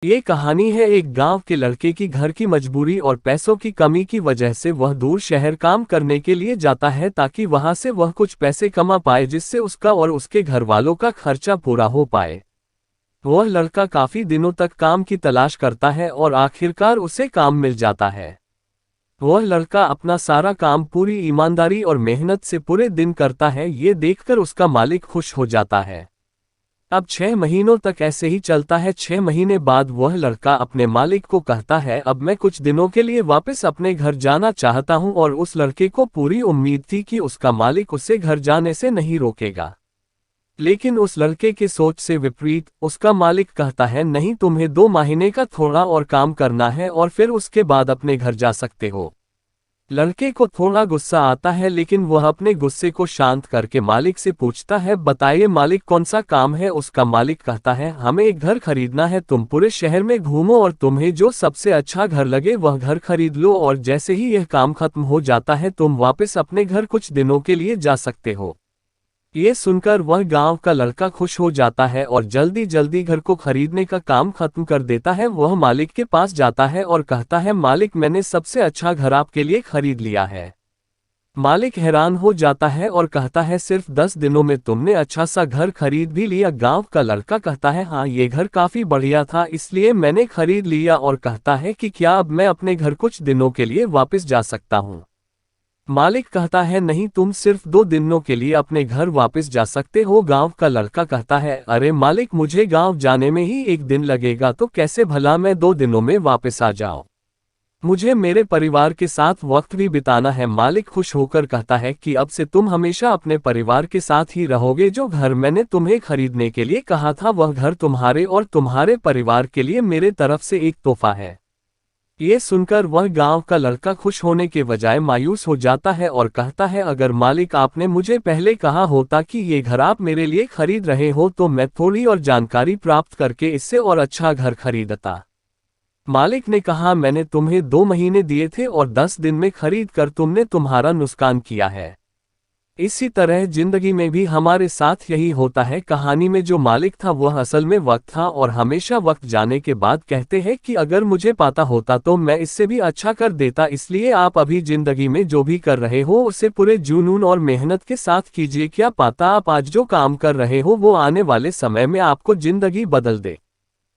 ये कहानी है एक गांव के लड़के की। घर की मजबूरी और पैसों की कमी की वजह से वह दूर शहर काम करने के लिए जाता है ताकि वहां से वह कुछ पैसे कमा पाए जिससे उसका और उसके घर वालों का खर्चा पूरा हो पाए। वह लड़का काफी दिनों तक काम की तलाश करता है और आखिरकार उसे काम मिल जाता है। वह लड़का अपना सारा काम पूरी ईमानदारी और मेहनत से पूरे दिन करता है। ये देखकर उसका मालिक खुश हो जाता है। अब 6 महीनों तक ऐसे ही चलता है। 6 महीने बाद वह लड़का अपने मालिक को कहता है, अब मैं कुछ दिनों के लिए वापस अपने घर जाना चाहता हूं। और उस लड़के को पूरी उम्मीद थी कि उसका मालिक उसे घर जाने से नहीं रोकेगा। लेकिन उस लड़के के सोच से विपरीत उसका मालिक कहता है, नहीं, तुम्हें 2 महीने का थोड़ा और काम करना है और फिर उसके बाद अपने घर जा सकते हो। लड़के को थोड़ा गुस्सा आता है लेकिन वह अपने गुस्से को शांत करके मालिक से पूछता है, बताइए मालिक, कौन सा काम है। उसका मालिक कहता है, हमें एक घर खरीदना है। तुम पूरे शहर में घूमो और तुम्हें जो सबसे अच्छा घर लगे वह घर खरीद लो और जैसे ही यह काम खत्म हो जाता है तुम वापस अपने घर कुछ दिनों के लिए जा सकते हो। ये सुनकर वह गांव का लड़का खुश हो जाता है और जल्दी जल्दी घर को खरीदने का काम खत्म कर देता है। वह मालिक के पास जाता है और कहता है, मालिक, मैंने सबसे अच्छा घर आपके लिए खरीद लिया है। मालिक हैरान हो जाता है और कहता है, सिर्फ 10 दिनों में तुमने अच्छा सा घर खरीद भी लिया। गांव का लड़का कहता है, हाँ, ये घर काफी बढ़िया था इसलिए मैंने खरीद लिया। और कहता है कि क्या अब मैं अपने घर कुछ दिनों के लिए वापस जा सकता हूँ। मालिक कहता है, नहीं, तुम सिर्फ 2 दिनों के लिए अपने घर वापस जा सकते हो। गांव का लड़का कहता है, अरे मालिक, मुझे गांव जाने में ही 1 दिन लगेगा तो कैसे भला मैं 2 दिनों में वापस आ जाऊं। मुझे मेरे परिवार के साथ वक्त भी बिताना है। मालिक खुश होकर कहता है कि अब से तुम हमेशा अपने परिवार के साथ ही रहोगे। जो घर मैंने तुम्हें खरीदने के लिए कहा था वह घर तुम्हारे और तुम्हारे परिवार के लिए मेरे तरफ से एक तोहफा है। ये सुनकर वह गांव का लड़का खुश होने के बजाय मायूस हो जाता है और कहता है, अगर मालिक आपने मुझे पहले कहा होता कि ये घर आप मेरे लिए खरीद रहे हो तो मैं थोड़ी और जानकारी प्राप्त करके इससे और अच्छा घर खरीदता। मालिक ने कहा, मैंने तुम्हें 2 महीने दिए थे और 10 दिन में खरीद कर तुमने तुम्हारा नुकसान किया है। इसी तरह जिंदगी में भी हमारे साथ यही होता है। कहानी में जो मालिक था वह असल में वक्त था और हमेशा वक्त जाने के बाद कहते हैं कि अगर मुझे पता होता तो मैं इससे भी अच्छा कर देता। इसलिए आप अभी जिंदगी में जो भी कर रहे हो उसे पूरे जुनून और मेहनत के साथ कीजिए। क्या पता आप आज जो काम कर रहे हो वो आने वाले समय में आपको जिंदगी बदल दे।